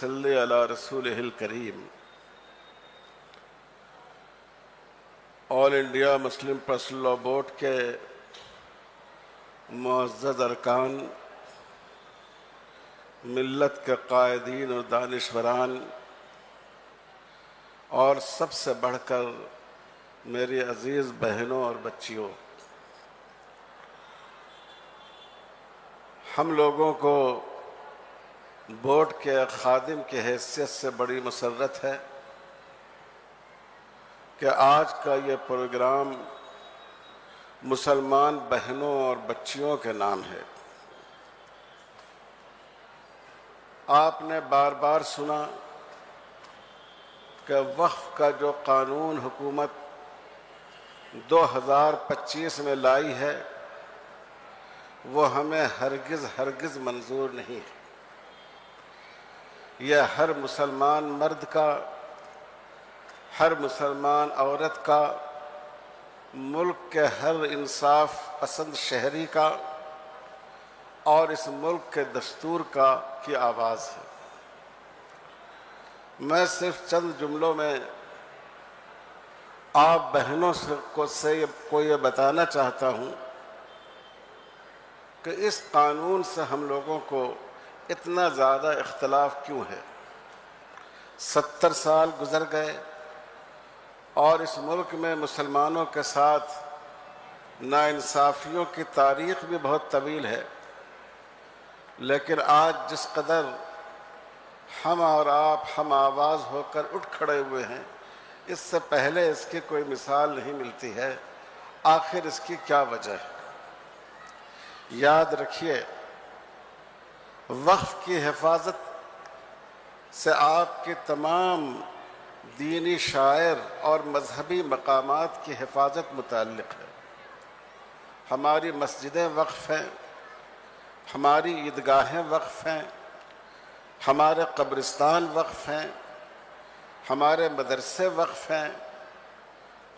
صلی علی رسولہ الکریم۔ All India Muslim Personal Law Board کے معزز ارکان، ملت کے قائدین اور دانشوران، اور سب سے بڑھ کر میری عزیز بہنوں اور بچیوں، ہم لوگوں کو بورڈ کے خادم کی حیثیت سے بڑی مسرت ہے کہ آج کا یہ پروگرام مسلمان بہنوں اور بچیوں کے نام ہے۔ آپ نے بار بار سنا کہ وقف کا جو قانون حکومت 2025 میں لائی ہے وہ ہمیں ہرگز منظور نہیں ہے۔ یہ ہر مسلمان مرد کا، ہر مسلمان عورت کا، ملک کے ہر انصاف پسند شہری کا اور اس ملک کے دستور کی آواز ہے۔ میں صرف چند جملوں میں آپ بہنوں کو یہ بتانا چاہتا ہوں کہ اس قانون سے ہم لوگوں کو اتنا زیادہ اختلاف کیوں ہے۔ 70 سال گزر گئے اور اس ملک میں مسلمانوں کے ساتھ ناانصافیوں کی تاریخ بھی بہت طویل ہے، لیکن آج جس قدر ہم اور آپ ہم آواز ہو کر اٹھ کھڑے ہوئے ہیں، اس سے پہلے اس کی کوئی مثال نہیں ملتی ہے۔ آخر اس کی کیا وجہ ہے؟ یاد رکھیے، وقف کی حفاظت سے آپ کی تمام دینی شعائر اور مذہبی مقامات کی حفاظت متعلق ہے۔ ہماری مسجدیں وقف ہیں، ہماری عیدگاہیں وقف ہیں، ہمارے قبرستان وقف ہیں، ہمارے مدرسے وقف ہیں،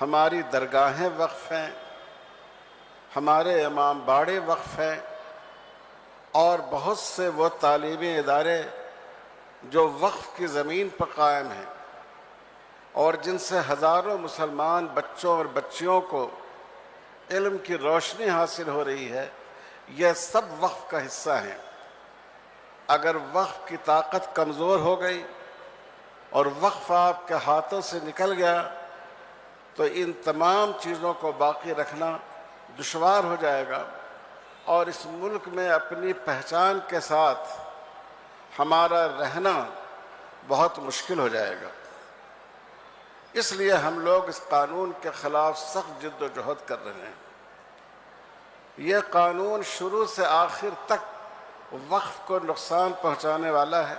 ہماری درگاہیں وقف ہیں، ہمارے امام باڑے وقف ہیں، اور بہت سے وہ تعلیمی ادارے جو وقف کی زمین پر قائم ہیں اور جن سے ہزاروں مسلمان بچوں اور بچیوں کو علم کی روشنی حاصل ہو رہی ہے، یہ سب وقف کا حصہ ہیں۔ اگر وقف کی طاقت کمزور ہو گئی اور وقف آپ کے ہاتھوں سے نکل گیا تو ان تمام چیزوں کو باقی رکھنا دشوار ہو جائے گا، اور اس ملک میں اپنی پہچان کے ساتھ ہمارا رہنا بہت مشکل ہو جائے گا۔ اس لیے ہم لوگ اس قانون کے خلاف سخت جد و جہد کر رہے ہیں۔ یہ قانون شروع سے آخر تک وقف کو نقصان پہنچانے والا ہے،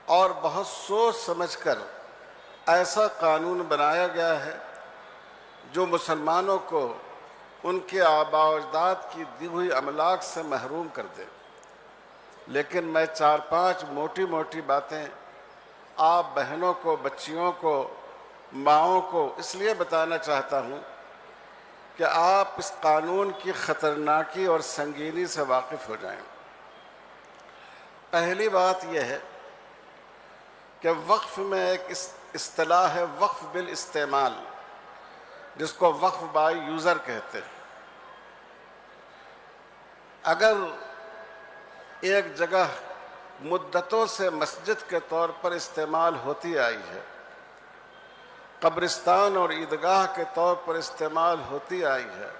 اور بہت سوچ سمجھ کر ایسا قانون بنایا گیا ہے جو مسلمانوں کو ان کے آباء و اجداد کی دی ہوئی املاک سے محروم کر دے۔ لیکن میں 4-5 موٹی باتیں آپ بہنوں کو، بچیوں کو، ماؤں کو اس لیے بتانا چاہتا ہوں کہ آپ اس قانون کی خطرناکی اور سنگینی سے واقف ہو جائیں۔ پہلی بات یہ ہے کہ وقف میں ایک اصطلاح ہے وقف بالاستعمال، جس کو وقف بائی یوزر کہتے ہیں۔ اگر ایک جگہ مدتوں سے مسجد کے طور پر استعمال ہوتی آئی ہے، قبرستان اور عیدگاہ کے طور پر استعمال ہوتی آئی ہے،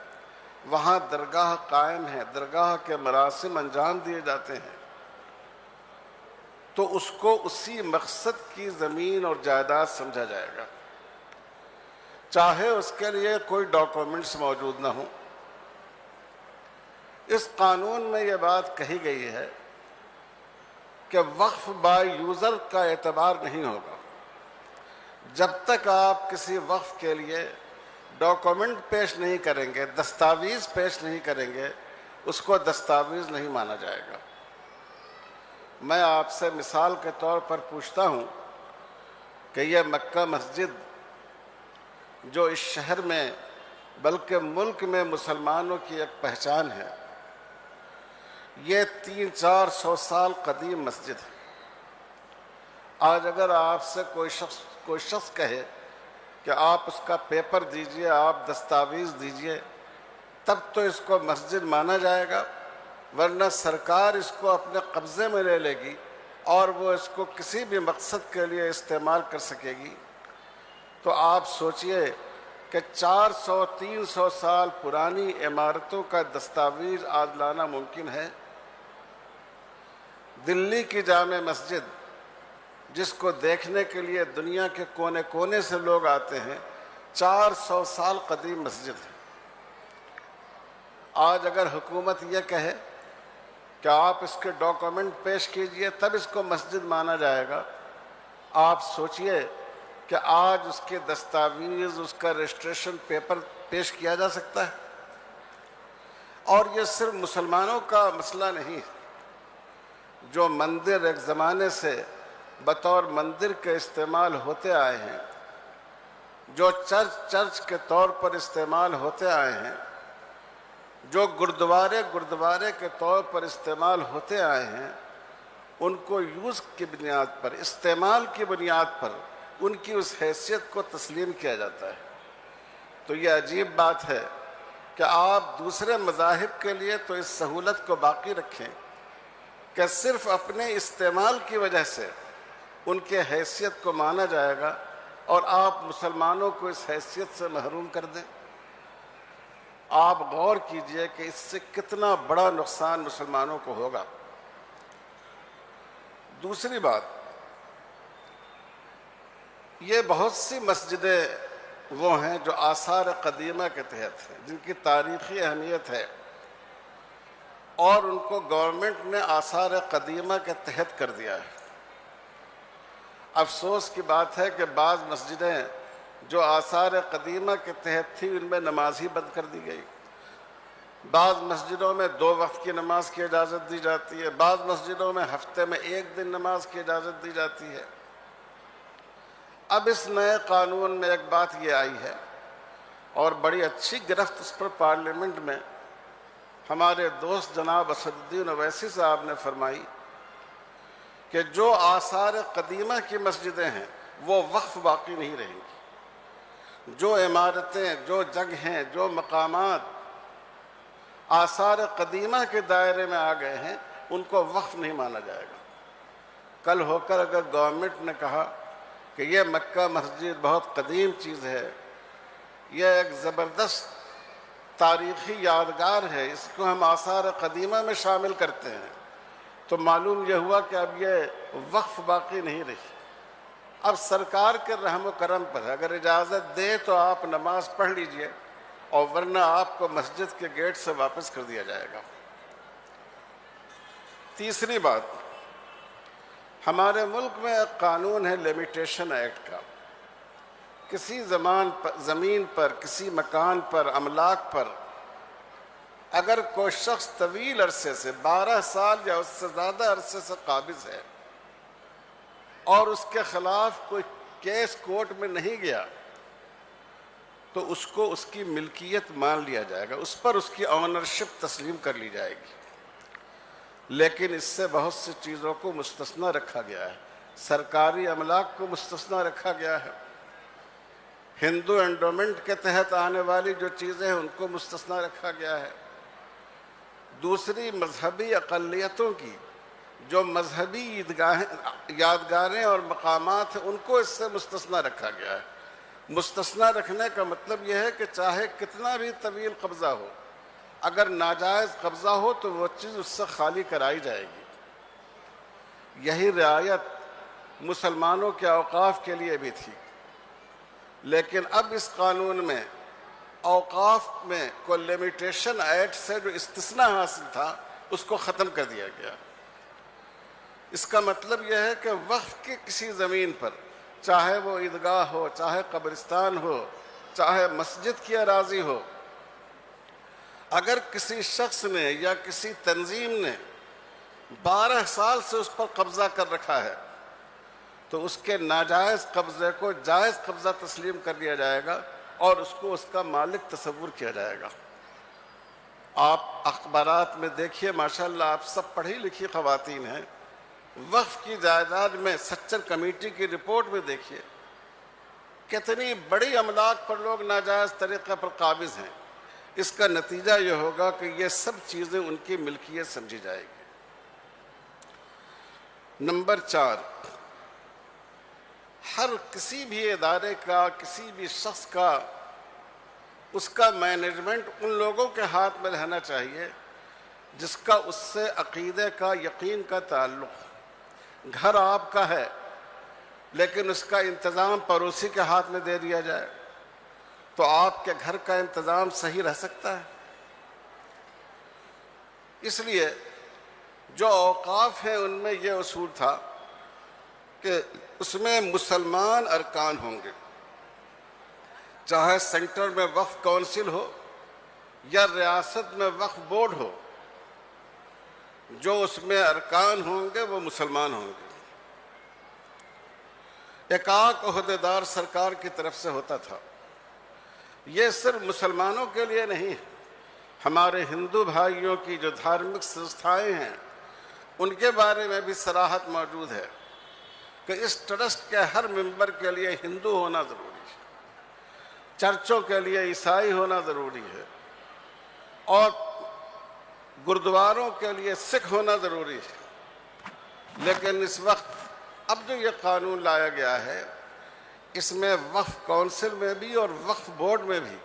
وہاں درگاہ قائم ہے، درگاہ کے مراسم انجام دیے جاتے ہیں، تو اس کو اسی مقصد کی زمین اور جائیداد سمجھا جائے گا، چاہے اس کے لیے کوئی ڈاکومنٹس موجود نہ ہوں۔ اس قانون میں یہ بات کہی گئی ہے کہ وقف بائی یوزر کا اعتبار نہیں ہوگا جب تک آپ کسی وقف کے لیے ڈاکومنٹ پیش نہیں کریں گے، دستاویز پیش نہیں کریں گے، اس کو دستاویز نہیں مانا جائے گا۔ میں آپ سے مثال کے طور پر پوچھتا ہوں کہ یہ مکہ مسجد جو اس شہر میں بلکہ ملک میں مسلمانوں کی ایک پہچان ہے، یہ 300-400 سال قدیم مسجد ہے۔ آج اگر آپ سے کوئی شخص کہے کہ آپ اس کا پیپر دیجئے، آپ دستاویز دیجئے، تب تو اس کو مسجد مانا جائے گا، ورنہ سرکار اس کو اپنے قبضے میں لے لے گی اور وہ اس کو کسی بھی مقصد کے لیے استعمال کر سکے گی۔ تو آپ سوچئے کہ 400-300 سال پرانی عمارتوں کا دستاویز آج لانا ممکن ہے؟ دلی کی جامع مسجد، جس کو دیکھنے کے لیے دنیا کے کونے کونے سے لوگ آتے ہیں، 400 سال قدیم مسجد ہے۔ آج اگر حکومت یہ کہے کہ آپ اس کے ڈاکومنٹ پیش کیجئے تب اس کو مسجد مانا جائے گا، آپ سوچئے کہ آج اس کے دستاویز، اس کا رجسٹریشن پیپر پیش کیا جا سکتا ہے؟ اور یہ صرف مسلمانوں کا مسئلہ نہیں ہے۔ جو مندر ایک زمانے سے بطور مندر کے استعمال ہوتے آئے ہیں، جو چرچ کے طور پر استعمال ہوتے آئے ہیں، جو گردوارے کے طور پر استعمال ہوتے آئے ہیں، ان کو یوز کی بنیاد پر، استعمال کی بنیاد پر ان کی اس حیثیت کو تسلیم کیا جاتا ہے۔ تو یہ عجیب بات ہے کہ آپ دوسرے مذاہب کے لیے تو اس سہولت کو باقی رکھیں کہ صرف اپنے استعمال کی وجہ سے ان کے حیثیت کو مانا جائے گا، اور آپ مسلمانوں کو اس حیثیت سے محروم کر دیں۔ آپ غور کیجئے کہ اس سے کتنا بڑا نقصان مسلمانوں کو ہوگا۔ دوسری بات، یہ بہت سی مسجدیں وہ ہیں جو آثار قدیمہ کے تحت ہیں، جن کی تاریخی اہمیت ہے، اور ان کو گورنمنٹ نے آثار قدیمہ کے تحت کر دیا ہے۔ افسوس کی بات ہے کہ بعض مسجدیں جو آثار قدیمہ کے تحت تھی، ان میں نماز ہی بند کر دی گئی۔ بعض مسجدوں میں 2 وقت کی نماز کی اجازت دی جاتی ہے، بعض مسجدوں میں ہفتے میں 1 دن نماز کی اجازت دی جاتی ہے۔ اب اس نئے قانون میں ایک بات یہ آئی ہے، اور بڑی اچھی گرفت اس پر پارلیمنٹ میں ہمارے دوست جناب اسد الدین اویسی صاحب نے فرمائی کہ جو آثار قدیمہ کی مسجدیں ہیں وہ وقف باقی نہیں رہیں گی۔ جو عمارتیں، جو جگہیں، جو مقامات آثار قدیمہ کے دائرے میں آ گئے ہیں، ان کو وقف نہیں مانا جائے گا۔ کل ہو کر اگر گورنمنٹ نے کہا کہ یہ مکہ مسجد بہت قدیم چیز ہے، یہ ایک زبردست تاریخی یادگار ہے، اس کو ہم آثار قدیمہ میں شامل کرتے ہیں، تو معلوم یہ ہوا کہ اب یہ وقف باقی نہیں رہی۔ اب سرکار کے رحم و کرم پر اگر اجازت دے تو آپ نماز پڑھ لیجئے، اور ورنہ آپ کو مسجد کے گیٹ سے واپس کر دیا جائے گا۔ تیسری بات، ہمارے ملک میں ایک قانون ہے لیمیٹیشن ایکٹ کا۔ کسی زمین پر، کسی مکان پر، املاک پر اگر کوئی شخص طویل عرصے سے 12 سال یا اس سے زیادہ عرصے سے قابض ہے اور اس کے خلاف کوئی کیس کورٹ میں نہیں گیا، تو اس کو اس کی ملکیت مان لیا جائے گا، اس پر اس کی آنرشپ تسلیم کر لی جائے گی۔ لیکن اس سے بہت سی چیزوں کو مستثنی رکھا گیا ہے۔ سرکاری املاک کو مستثنی رکھا گیا ہے، ہندو انڈومنٹ کے تحت آنے والی جو چیزیں ہیں ان کو مستثنی رکھا گیا ہے۔ دوسری مذہبی اقلیتوں کی جو مذہبی یادگاریں اور مقامات ہیں ان کو اس سے مستثنی رکھا گیا ہے۔ مستثنی رکھنے کا مطلب یہ ہے کہ چاہے کتنا بھی طویل قبضہ ہو، اگر ناجائز قبضہ ہو تو وہ چیز اس سے خالی کرائی جائے گی۔ یہی رعایت مسلمانوں کے اوقاف کے لیے بھی تھی، لیکن اب اس قانون میں اوقاف میں کوئی لیمیٹیشن ایکٹ سے جو استثناء حاصل تھا اس کو ختم کر دیا گیا۔ اس کا مطلب یہ ہے کہ وقف کی کسی زمین پر، چاہے وہ عیدگاہ ہو، چاہے قبرستان ہو، چاہے مسجد کی اراضی ہو، اگر کسی شخص نے یا کسی تنظیم نے 12 سال سے اس پر قبضہ کر رکھا ہے تو اس کے ناجائز قبضے کو جائز قبضہ تسلیم کر لیا جائے گا اور اس کو اس کا مالک تصور کیا جائے گا۔ آپ اخبارات میں دیکھیے، ماشاءاللہ آپ سب پڑھی لکھی خواتین ہیں، وقف کی جائیداد میں سچر کمیٹی کی رپورٹ میں دیکھیے کتنی بڑی املاک پر لوگ ناجائز طریقے پر قابض ہیں۔ اس کا نتیجہ یہ ہوگا کہ یہ سب چیزیں ان کی ملکیت سمجھی جائے گی۔ نمبر 4، ہر کسی بھی ادارے کا، کسی بھی شخص کا، اس کا مینجمنٹ ان لوگوں کے ہاتھ میں رہنا چاہیے جس کا اس سے عقیدے کا، یقین کا تعلق۔ گھر آپ کا ہے لیکن اس کا انتظام پڑوسی کے ہاتھ میں دے دیا جائے تو آپ کے گھر کا انتظام صحیح رہ سکتا ہے؟ اس لیے جو اوقاف ہیں ان میں یہ اصول تھا کہ اس میں مسلمان ارکان ہوں گے، چاہے سینٹر میں وقف کونسل ہو یا ریاست میں وقف بورڈ ہو، جو اس میں ارکان ہوں گے وہ مسلمان ہوں گے۔ ایک عہدیدار سرکار کی طرف سے ہوتا تھا۔ یہ صرف مسلمانوں کے لیے نہیں ہے، ہمارے ہندو بھائیوں کی جو دھارمک سنستھائیں ہیں ان کے بارے میں بھی صراحت موجود ہے کہ اس ٹرسٹ کے ہر ممبر کے لیے ہندو ہونا ضروری ہے، چرچوں کے لیے عیسائی ہونا ضروری ہے، اور گردواروں کے لیے سکھ ہونا ضروری ہے۔ لیکن اس وقت اب جو یہ قانون لایا گیا ہے اس میں وقف کونسل میں بھی اور وقف بورڈ میں بھی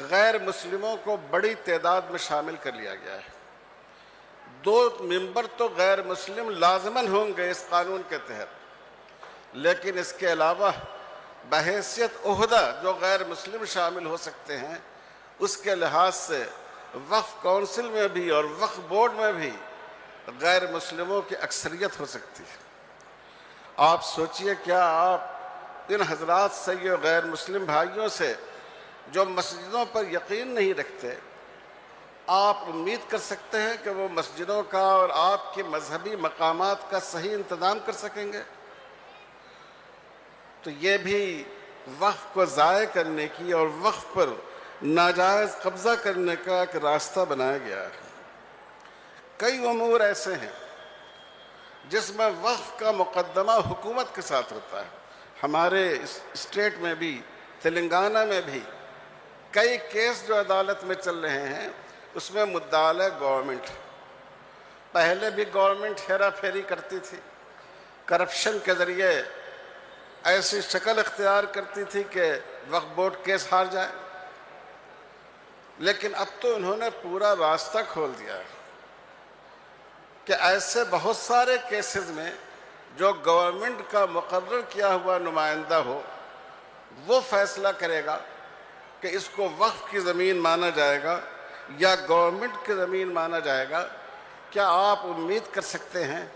غیر مسلموں کو بڑی تعداد میں شامل کر لیا گیا ہے۔ 2 ممبر تو غیر مسلم لازماً ہوں گے اس قانون کے تحت، لیکن اس کے علاوہ بحیثیت عہدہ جو غیر مسلم شامل ہو سکتے ہیں، اس کے لحاظ سے وقف کونسل میں بھی اور وقف بورڈ میں بھی غیر مسلموں کی اکثریت ہو سکتی ہے۔ آپ سوچئے کیا آپ ان حضرات سے، یہ غیر مسلم بھائیوں سے جو مسجدوں پر یقین نہیں رکھتے، آپ امید کر سکتے ہیں کہ وہ مسجدوں کا اور آپ کے مذہبی مقامات کا صحیح انتظام کر سکیں گے؟ تو یہ بھی وقف کو ضائع کرنے کی اور وقف پر ناجائز قبضہ کرنے کا ایک راستہ بنایا گیا ہے۔ کئی امور ایسے ہیں جس میں وقف کا مقدمہ حکومت کے ساتھ ہوتا ہے۔ ہمارے اسٹیٹ میں بھی، تلنگانہ میں بھی کئی کیس جو عدالت میں چل رہے ہیں اس میں مدعا علیہ گورنمنٹ۔ پہلے بھی گورنمنٹ ہیرا پھیری کرتی تھی، کرپشن کے ذریعے ایسی شکل اختیار کرتی تھی کہ وقف بورڈ کیس ہار جائے، لیکن اب تو انہوں نے پورا راستہ کھول دیا ہے کہ ایسے بہت سارے کیسز میں جو گورنمنٹ کا مقرر کیا ہوا نمائندہ ہو وہ فیصلہ کرے گا کہ اس کو وقف کی زمین مانا جائے گا یا گورنمنٹ کی زمین مانا جائے گا۔ کیا آپ امید کر سکتے ہیں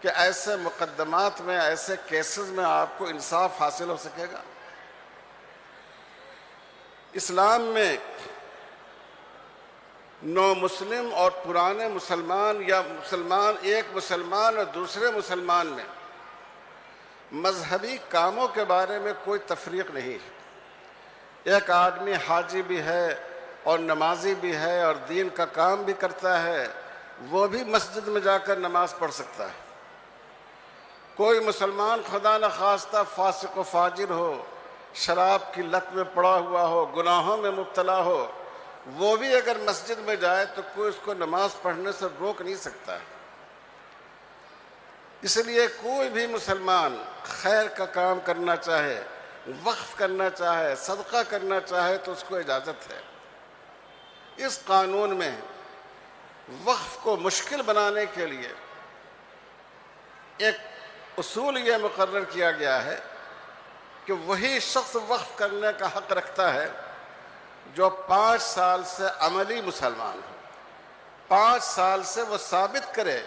کہ ایسے مقدمات میں، ایسے کیسز میں آپ کو انصاف حاصل ہو سکے گا؟ اسلام میں نو مسلم اور پرانے مسلمان یا ایک مسلمان اور دوسرے مسلمان میں مذہبی کاموں کے بارے میں کوئی تفریق نہیں ہے۔ ایک آدمی حاجی بھی ہے اور نمازی بھی ہے اور دین کا کام بھی کرتا ہے، وہ بھی مسجد میں جا کر نماز پڑھ سکتا ہے۔ کوئی مسلمان خدا نخواستہ فاسق و فاجر ہو، شراب کی لت میں پڑا ہوا ہو، گناہوں میں مبتلا ہو، وہ بھی اگر مسجد میں جائے تو کوئی اس کو نماز پڑھنے سے روک نہیں سکتا ہے۔ اس لیے کوئی بھی مسلمان خیر کا کام کرنا چاہے، وقف کرنا چاہے، صدقہ کرنا چاہے تو اس کو اجازت ہے۔ اس قانون میں وقف کو مشکل بنانے کے لیے ایک اصول یہ مقرر کیا گیا ہے کہ وہی شخص وقف کرنے کا حق رکھتا ہے جو 5 سال سے عملی مسلمان ہو۔ 5 سال سے وہ ثابت کرے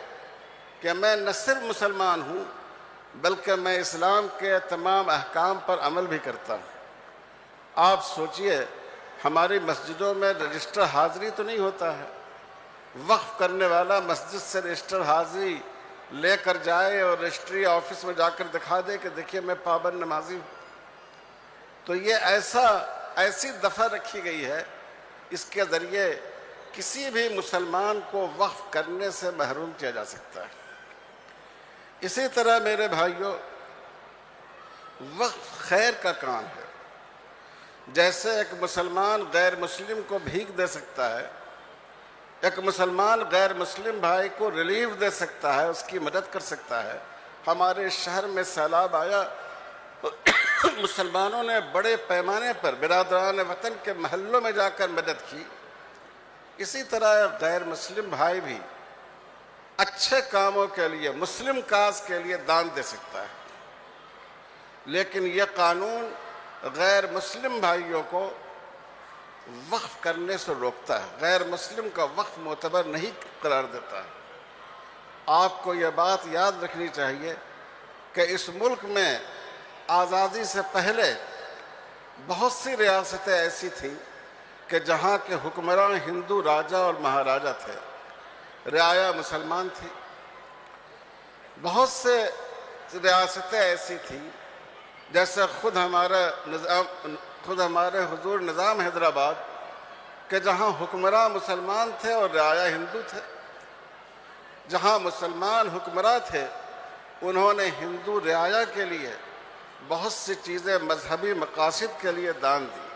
کہ میں نہ صرف مسلمان ہوں بلکہ میں اسلام کے تمام احکام پر عمل بھی کرتا ہوں۔ آپ سوچئے ہماری مسجدوں میں رجسٹر حاضری تو نہیں ہوتا ہے، وقف کرنے والا مسجد سے رجسٹر حاضری لے کر جائے اور رجسٹری آفس میں جا کر دکھا دے کہ دیکھیے میں پابند نمازی ہوں۔ تو یہ ایسی دفعہ رکھی گئی ہے، اس کے ذریعے کسی بھی مسلمان کو وقف کرنے سے محروم کیا جا سکتا ہے۔ اسی طرح میرے بھائیوں، وقف خیر کا کام ہے۔ جیسے ایک مسلمان غیر مسلم کو بھیک دے سکتا ہے، ایک مسلمان غیر مسلم بھائی کو ریلیف دے سکتا ہے، اس کی مدد کر سکتا ہے۔ ہمارے شہر میں سیلاب آیا، مسلمانوں نے بڑے پیمانے پر برادران وطن کے محلوں میں جا کر مدد کی۔ اسی طرح غیر مسلم بھائی بھی اچھے کاموں کے لیے، مسلم کاز کے لیے دان دے سکتا ہے۔ لیکن یہ قانون غیر مسلم بھائیوں کو وقف کرنے سے روکتا ہے، غیر مسلم کا وقف معتبر نہیں قرار دیتا ہے۔ آپ کو یہ بات یاد رکھنی چاہیے کہ اس ملک میں آزادی سے پہلے بہت سی ریاستیں ایسی تھیں کہ جہاں کے حکمراں ہندو راجا اور مہاراجا تھے، رعایا مسلمان تھی۔ بہت سے ریاستیں ایسی تھیں جیسے خود ہمارے حضور نظام حیدرآباد کہ جہاں حکمراں مسلمان تھے اور رعایا ہندو تھے۔ جہاں مسلمان حکمراں تھے انہوں نے ہندو رعایا کے لیے بہت سی چیزیں مذہبی مقاصد کے لیے دان دی،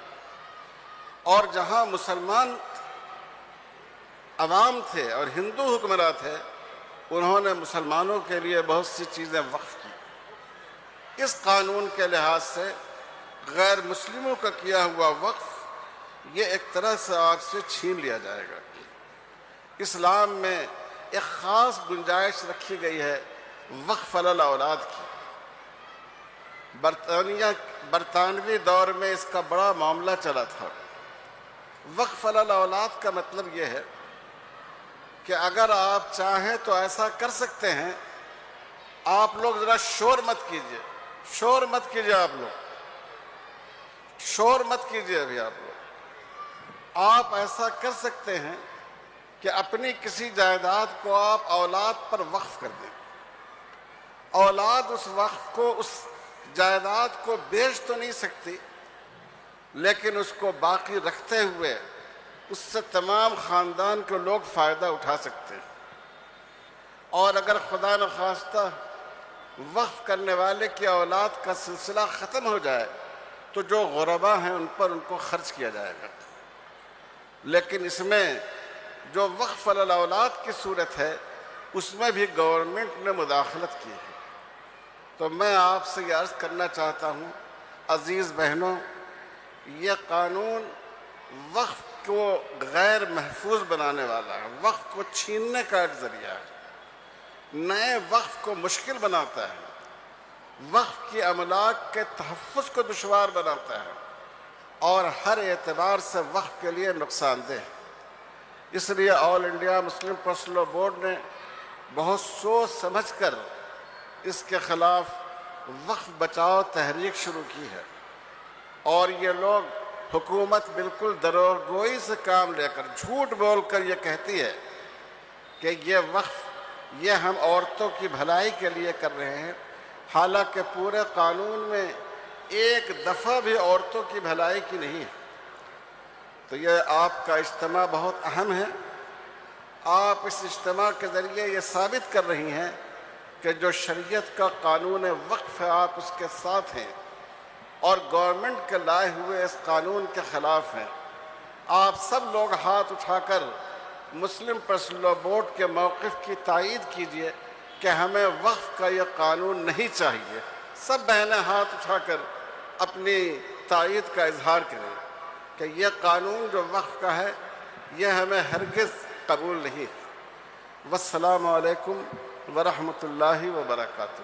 اور جہاں مسلمان عوام تھے اور ہندو حکمراں تھے انہوں نے مسلمانوں کے لیے بہت سی چیزیں وقف کی۔ اس قانون کے لحاظ سے غیر مسلموں کا کیا ہوا وقف یہ ایک طرح سے آپ سے چھین لیا جائے گا۔ اسلام میں ایک خاص گنجائش رکھی گئی ہے وقف علی الاولاد کی۔ برطانوی دور میں اس کا بڑا معاملہ چلا تھا۔ وقف علی الاولاد کا مطلب یہ ہے کہ اگر آپ چاہیں تو ایسا کر سکتے ہیں۔ آپ لوگ ذرا شور مت کیجئے، شور مت کیجئے، آپ لوگ شور مت کیجئے ابھی آپ لوگ۔ آپ ایسا کر سکتے ہیں کہ اپنی کسی جائیداد کو آپ اولاد پر وقف کر دیں۔ اولاد اس وقف کو، اس جائیداد کو بیچ تو نہیں سکتی، لیکن اس کو باقی رکھتے ہوئے اس سے تمام خاندان کے لوگ فائدہ اٹھا سکتے ہیں۔ اور اگر خدا نخواستہ وقف کرنے والے کی اولاد کا سلسلہ ختم ہو جائے تو جو غربا ہیں ان پر ان کو خرچ کیا جائے گا۔ لیکن اس میں جو وقف علی الاولاد کی صورت ہے اس میں بھی گورنمنٹ نے مداخلت کی ہے۔ تو میں آپ سے یہ عرض کرنا چاہتا ہوں، عزیز بہنوں، یہ قانون وقف کو غیر محفوظ بنانے والا ہے، وقف کو چھیننے کا ایک ذریعہ ہے، نئے وقف کو مشکل بناتا ہے، وقف کی املاک کے تحفظ کو دشوار بناتا ہے، اور ہر اعتبار سے وقف کے لیے نقصان دہ ہے۔ اس لیے All India Muslim Personal Law Board نے بہت سوچ سمجھ کر اس کے خلاف وقف بچاؤ تحریک شروع کی ہے، اور یہ لوگ حکومت بالکل دروغگوئی سے کام لے کر، جھوٹ بول کر یہ کہتی ہے کہ یہ وقف یہ ہم عورتوں کی بھلائی کے لیے کر رہے ہیں، حالانکہ پورے قانون میں ایک دفعہ بھی عورتوں کی بھلائی کی نہیں ہے۔ تو یہ آپ کا اجتماع بہت اہم ہے۔ آپ اس اجتماع کے ذریعے یہ ثابت کر رہی ہیں کہ جو شریعت کا قانون وقف ہے آپ اس کے ساتھ ہیں، اور گورنمنٹ کے لائے ہوئے اس قانون کے خلاف ہیں۔ آپ سب لوگ ہاتھ اٹھا کر مسلم پرسنل لاء بورڈ کے موقف کی تائید کیجئے کہ ہمیں وقف کا یہ قانون نہیں چاہیے۔ سب بہنیں ہاتھ اٹھا کر اپنی تائید کا اظہار کریں کہ یہ قانون جو وقف کا ہے یہ ہمیں ہرگز قبول نہیں۔ والسلام علیکم ورحمۃ اللہ وبرکاتہ۔